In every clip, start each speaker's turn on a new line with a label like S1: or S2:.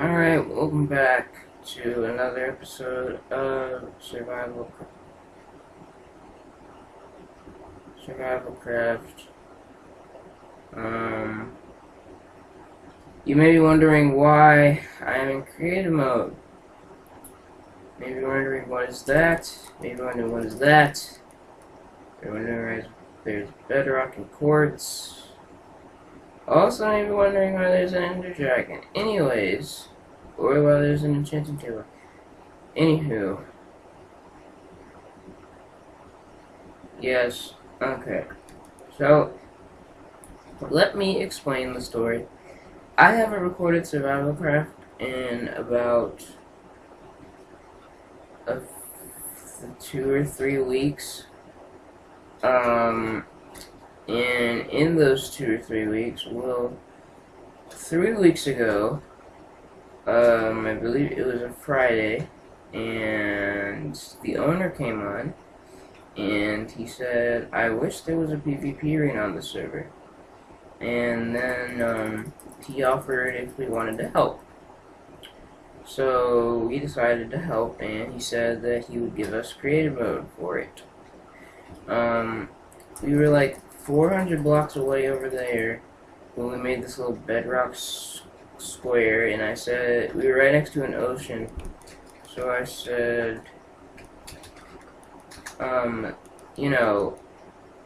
S1: Alright, welcome back to another episode of SurvivalCraft. You may be wondering why I am in creative mode. Maybe wondering what is that? Maybe wondering what is that? Maybe wondering why there's bedrock and quartz. Also, maybe wondering why there's an ender dragon. Anyways, or why there's an enchanting table. Anywho. Yes, okay. So, let me explain the story. I haven't recorded SurvivalCraft in about 2 or 3 weeks. And in those 2 or 3 weeks, well, 3 weeks ago, I believe it was a Friday, and the owner came on, and he said, I wish there was a PvP arena on the server. And then, he offered if we wanted to help. So, we decided to help, and he said that he would give us creative mode for it. We were like 400 blocks away over there when we made this little bedrock square, and I said, we were right next to an ocean, so I said, you know,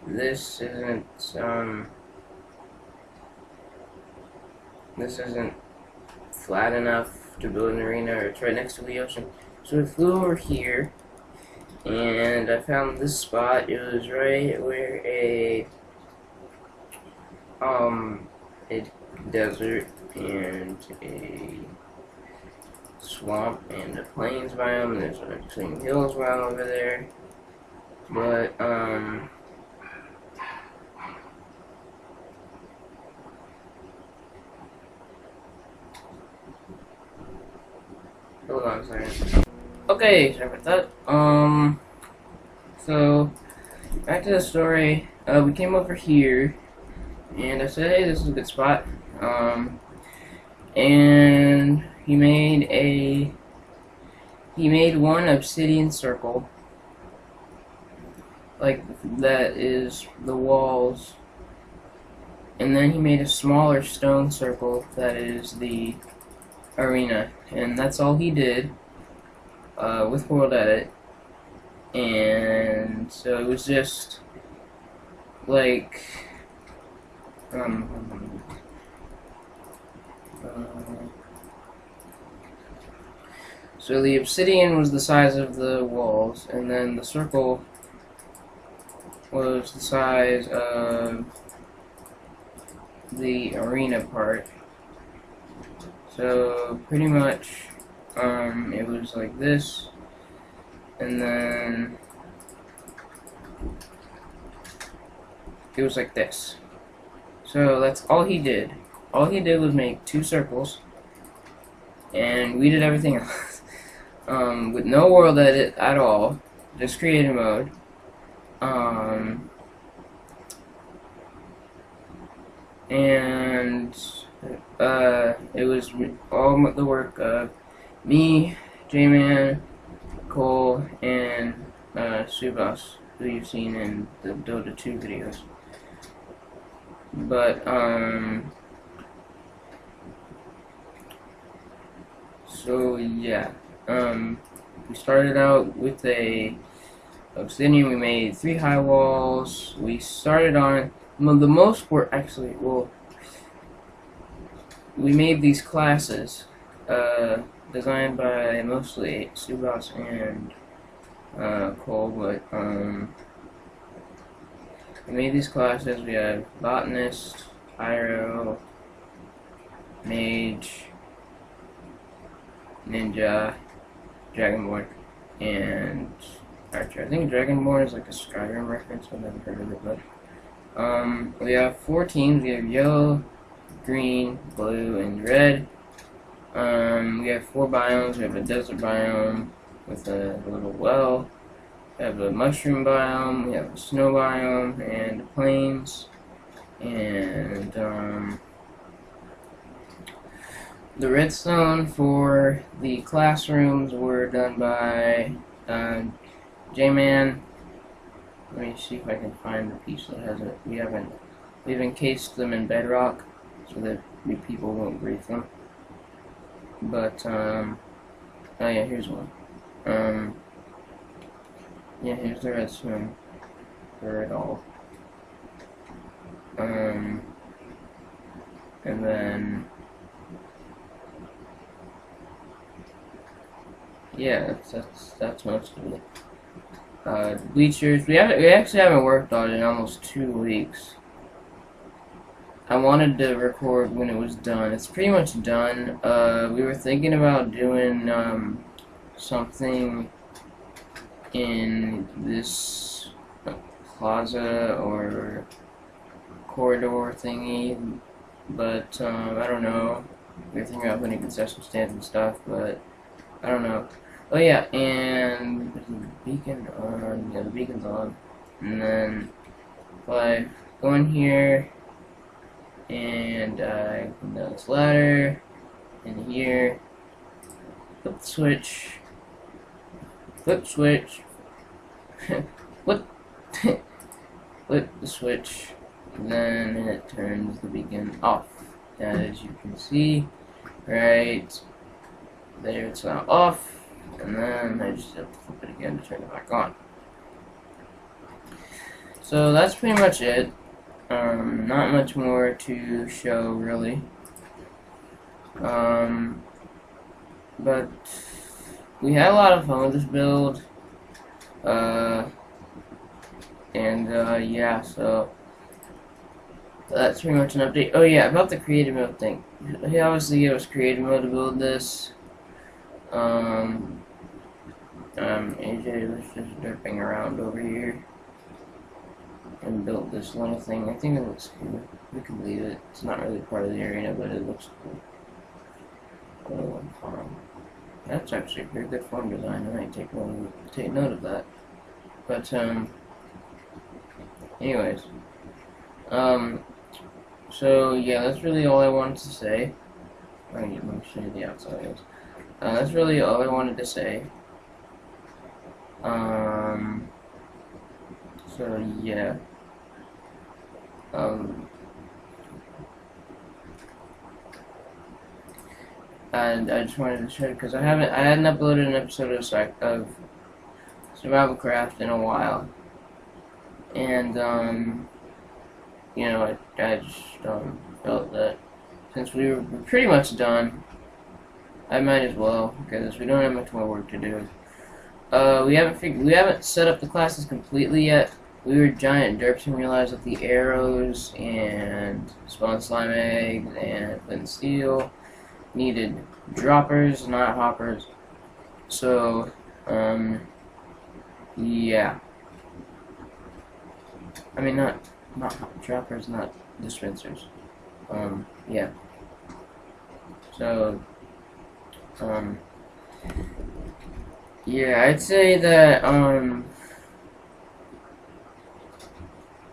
S1: this isn't flat enough to build an arena, or it's right next to the ocean. So we flew over here, and I found this spot. It was right where a desert and a swamp and a plains biome, and there's a between hills biome over there. But hold on a second. Okay, sorry about that. So back to the story. We came over here, and I said, hey, this is a good spot. And he made one obsidian circle, like that is the walls, and then he made a smaller stone circle that is the arena, and that's all he did with World Edit. And so it was just like so the obsidian was the size of the walls, and then the circle was the size of the arena part. So pretty much it was like this, and then it was like this. So that's all he did. All he did was make 2 circles, and we did everything else. With no world edit at all, just creative mode. And it was all the work of me, J-Man, Cole, and Subas, who you've seen in the Dota 2 videos. But so yeah, we started out with a obsidian. We made 3 high walls. We started on the most were actually, well, we made these classes designed by mostly Subas and Cole, but we made these classes. We had botanist, pyro, mage, ninja, dragonborn, and archer. I think dragonborn is like a Skyrim reference. I've never heard of it, but we have 4 teams. We have yellow, green, blue, and red. We have 4 biomes. We have a desert biome with a little well. We have a mushroom biome. We have a snow biome and a plains. And the redstone for the classrooms were done by J-Man. Let me see if I can find the piece that has it. We've encased them in bedrock so that people won't break them. But oh yeah, here's one. Yeah, here's the redstone for it all. And then yeah, that's most of it. Bleachers. We actually haven't worked on it in almost 2 weeks. I wanted to record when it was done. It's pretty much done. We were thinking about doing something in this plaza or corridor thingy, but I don't know. We were thinking about putting concession stands and stuff, but I don't know. Oh yeah, and the beacon on. Yeah, the beacon's on. And then if I go in here and I come down this ladder in here, flip the switch, flip the switch, flip the switch, and then it turns the beacon off. And as you can see, right there, it's now off. And then I just have to flip it again to turn it back on. So that's pretty much it. Not much more to show, really. But we had a lot of fun with this build. Yeah, so that's pretty much an update. Oh yeah, about the creative mode thing. He obviously gave us creative mode to build this. AJ was just derping around over here and built this little thing. I think it looks cool. We can leave it. It's not really part of the arena, but it looks cool. Farm. That's actually a pretty good farm design. I might take note of that. But anyways, so yeah, that's really all I wanted to say. Let me show you the outside. That's really all I wanted to say. So yeah. And I just wanted to show you because I hadn't uploaded an episode of SurvivalCraft in a while, and you know, I just felt that since we were pretty much done, I might as well, because we don't have much more work to do. We haven't set up the classes completely yet. We were giant derps and realized that the arrows and spawn slime eggs and flint steel needed droppers, not hoppers. So, yeah. I mean, not droppers, not dispensers. Yeah. So, yeah, I'd say that,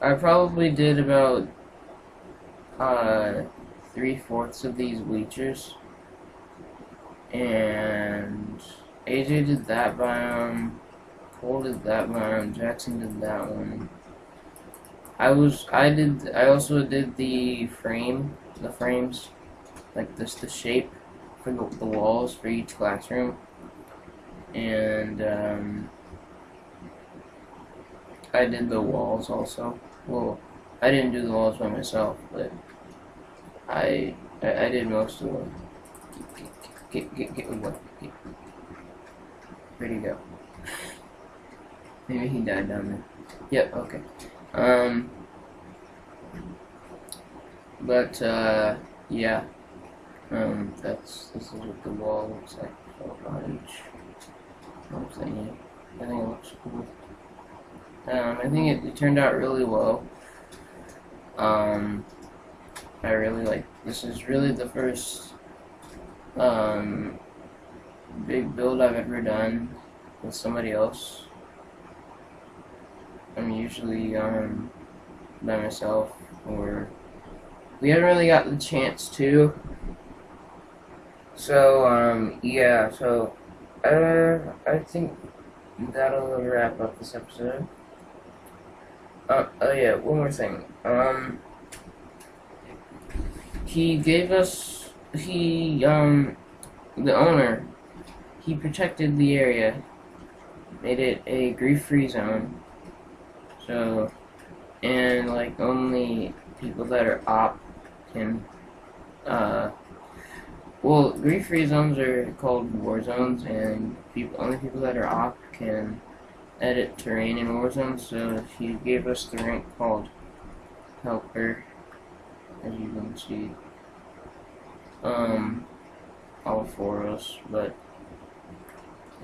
S1: I probably did about, 3/4 of these bleachers, and AJ did that biome, Cole did that biome, Jackson did that one. I also did the frames, like this, the shape for the walls for each classroom, and I did the walls also. Well, I didn't do the walls by myself, but I did most of them. Get one. Where'd he go? Maybe he died down there. Yep. Okay. But yeah. This is what the wall looks like on each thingy. I think it looks cool. I think it turned out really well. I really like. This is really the first big build I've ever done with somebody else. I'm usually by myself, or we haven't really got the chance to. So, yeah, so, I think that'll wrap up this episode. Oh yeah, one more thing. He gave us, the owner, he protected the area, made it a grief-free zone. So, and like only people that are op can, well, grief-free zones are called war zones, and only people that are op can edit terrain in war zones. So he gave us the rank called Helper, as you can see. All four of us, but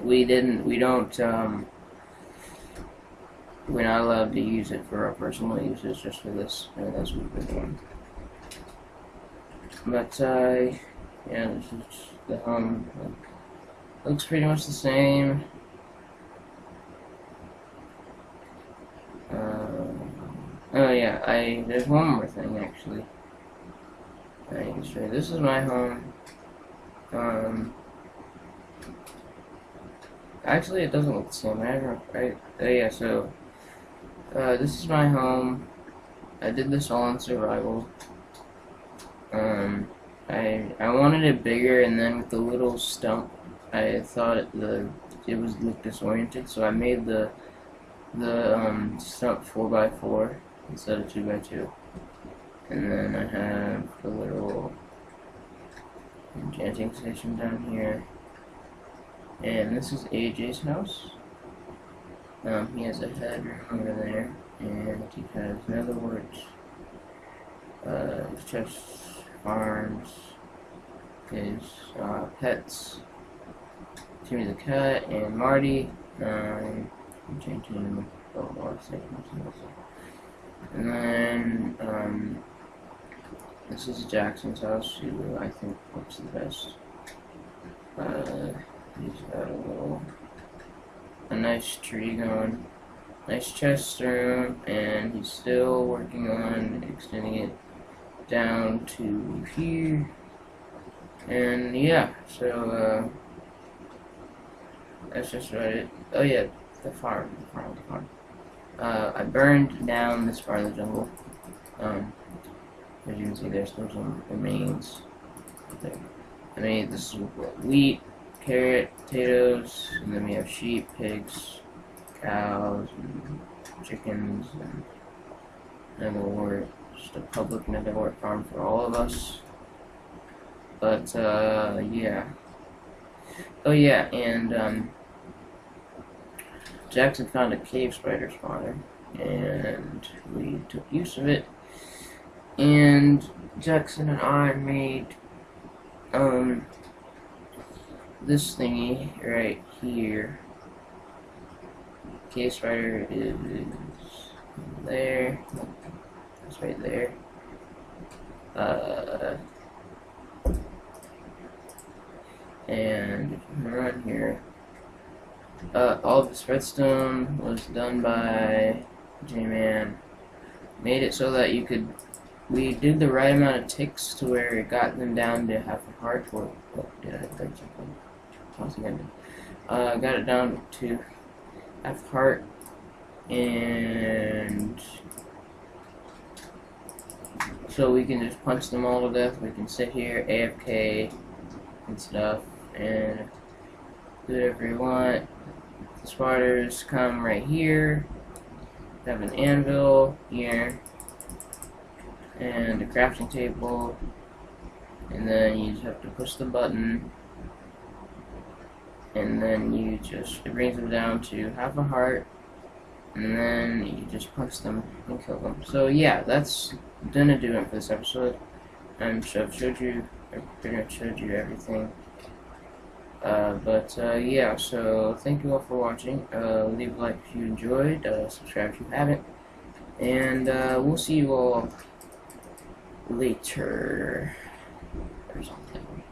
S1: we're not allowed to use it for our personal use. It's just for this, and that's what we're doing. But yeah, this is the home. Looks pretty much the same. Oh yeah, there's one more thing actually. I can show you. This is my home. Actually, it doesn't look the same. Yeah. So, this is my home. I did this all on survival. I wanted it bigger, and then with the little stump, I thought it looked disoriented, so I made the stump 4x4 instead of 2x2. And then I have the little enchanting station down here. And this is AJ's house. He has a head over there, and he has nether warts, chests, farms, his pets, Timmy the cat, and Marty. I'm changing the and then this is Jackson's house, who I think looks the best. He's got a nice tree going, nice chest room, and he's still working on extending it down to here. And yeah, so that's just about it. Oh yeah, the farm. I burned down this part of the jungle. As you can see, there's still some remains there. I made this is wheat, carrot, potatoes, and then we have sheep, pigs, cows, and chickens, and nether wart. Just a public nether wart farm for all of us. But yeah. Oh yeah, and Jackson found a cave spider spawner, and we took use of it. And Jackson and I made this thingy right here. Cave spider is there. It's right there. And if you run here, all this redstone was done by J-Man. Made it so that we did the right amount of ticks to where it got them down to half a heart. Or did I break something? I don't think I did. Got it down to half a heart, and so we can just punch them all to death. We can sit here AFK and stuff and do whatever we want. The spiders come right here. We have an anvil here and a crafting table, and then you just have to push the button, and then it brings them down to half a heart, and then you just punch them and kill them. So yeah, that's gonna do it for this episode. I've showed you everything. Yeah, so thank you all for watching. Leave a like if you enjoyed, subscribe if you haven't, and we'll see you all later or something.